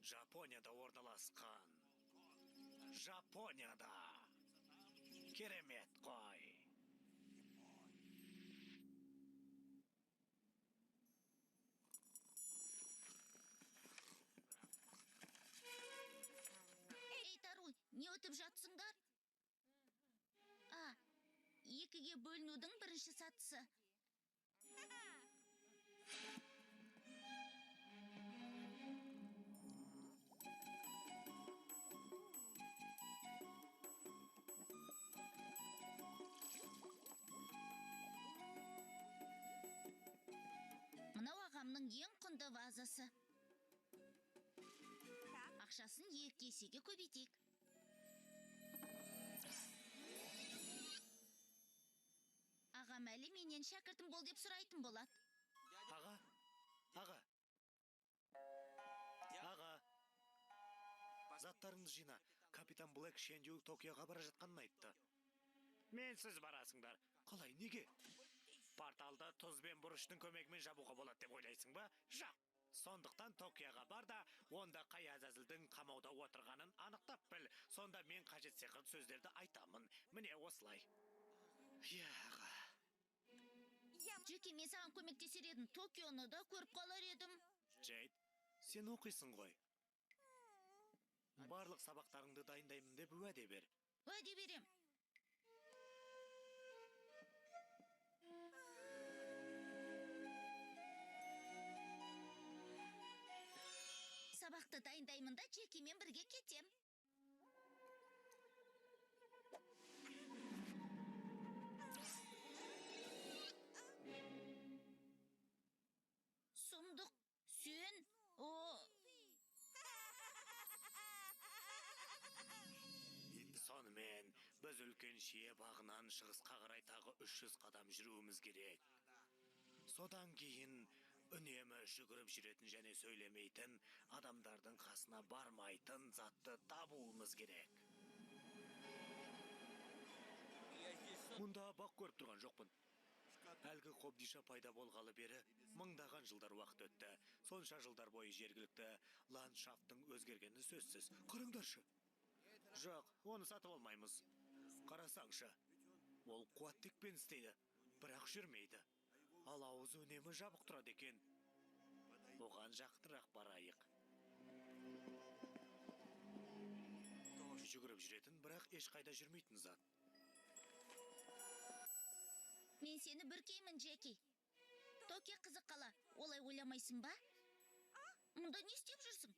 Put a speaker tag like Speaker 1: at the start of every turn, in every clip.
Speaker 1: Жапонияда орналасқан. Жапонияда. Керемет қой.
Speaker 2: Ей, Таруй, не өтіп жатсыңдар? Екіге бөлінудің бірінші сатысы. Мынау ағамның ең құнды вазасы. Ақшасын 2 есеге көбейтейік. Ағам әлі менен шәкіртім бол деп сұрайтын болады.
Speaker 1: Аға. Заттарыңды жина. Капитан Блэк Шендюл Токиоға бара жатқанын айтты. Менсіз барасыңдар. Қалай, неге? Порталды тұз бен бұрыштың көмегімен жабуға болады деп ойлайсың ба? Жоқ. Сондықтан Токиоға бар да, онда қай Азазілдің қамауда отырғанын анықтап біл. Сонда мен қажет секілді сөздерді айтамын. Міне осылай. Аға.
Speaker 2: Джеки, мен саған көмектесер едім. Токионы да көріп қалар едім.
Speaker 1: Джейд, сен оқисың ғой. Барлық сабақтарыңды дайындаймын деп уәде бер.
Speaker 2: Уәде берем. Сабақты дайындаймын да Джекимен бірге кетем. Сұмдық, сен,
Speaker 1: Сонымен, біз үлкен шие бағынан шығысқа қарай тағы 300 қадам жүруіміз керек. Содан кейін үнемі жүгіріп жүретін және сөйлемейтін, адамдардың қасына бармайтын затты табуымыз керек. Мұнда бақ көріп тұрған жоқпын. Әлгі қобдиша пайда болғалы бері мыңдаған жылдар уақыт өтті. Сонша жылдар бойы жергілікті ландшафттың өзгергені сөзсіз. Қараңдаршы. Жоқ, оны сатып алмаймыз. Қарасаңшы, ол қуаттекпен істейді, бірақ жүрмейді. Ал аузы үнемі жабық тұрады екен. Оған жақтырақ барайық. Жүгіріп жүретін, бірақ ешқайда жүрмейтін зат.
Speaker 2: Мен сені бүркеймін, Джеки. Токио қызық қала, олай ойламайсың ба? Мұнда не істеп жүрсің?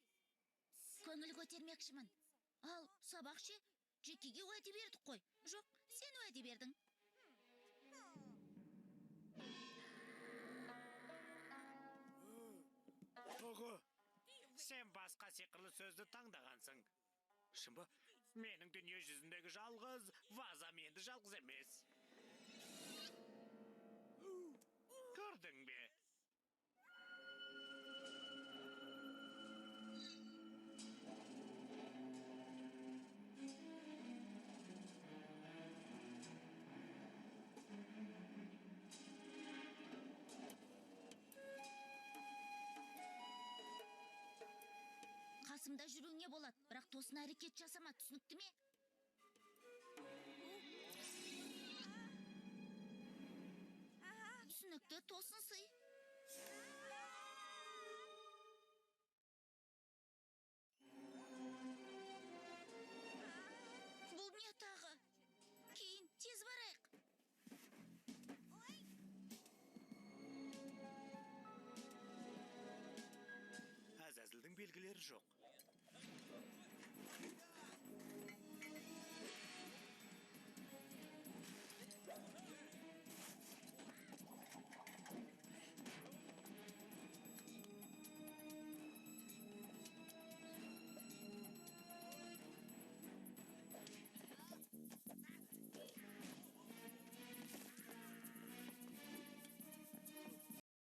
Speaker 2: Көңіл көтермекшімін. Ал сабақшы, Джекиге уәде бердік қой. Жоқ, сен уәде бердің.
Speaker 1: Оғы, сен басқа сиқырлы сөзді таңдағансың. Шын ба? Менің дүние жүзіндегі жалғыз вазам енді жалғыз емес. Көрдің бе?
Speaker 2: Қасымда жүруіңе болады, бірақ тосын әрекет жасама, түсінікті ме? Түсінікті, тосын сый. Бұл не тағы? Кейін, тез барайық.
Speaker 1: Азазілдің белгілері жоқ.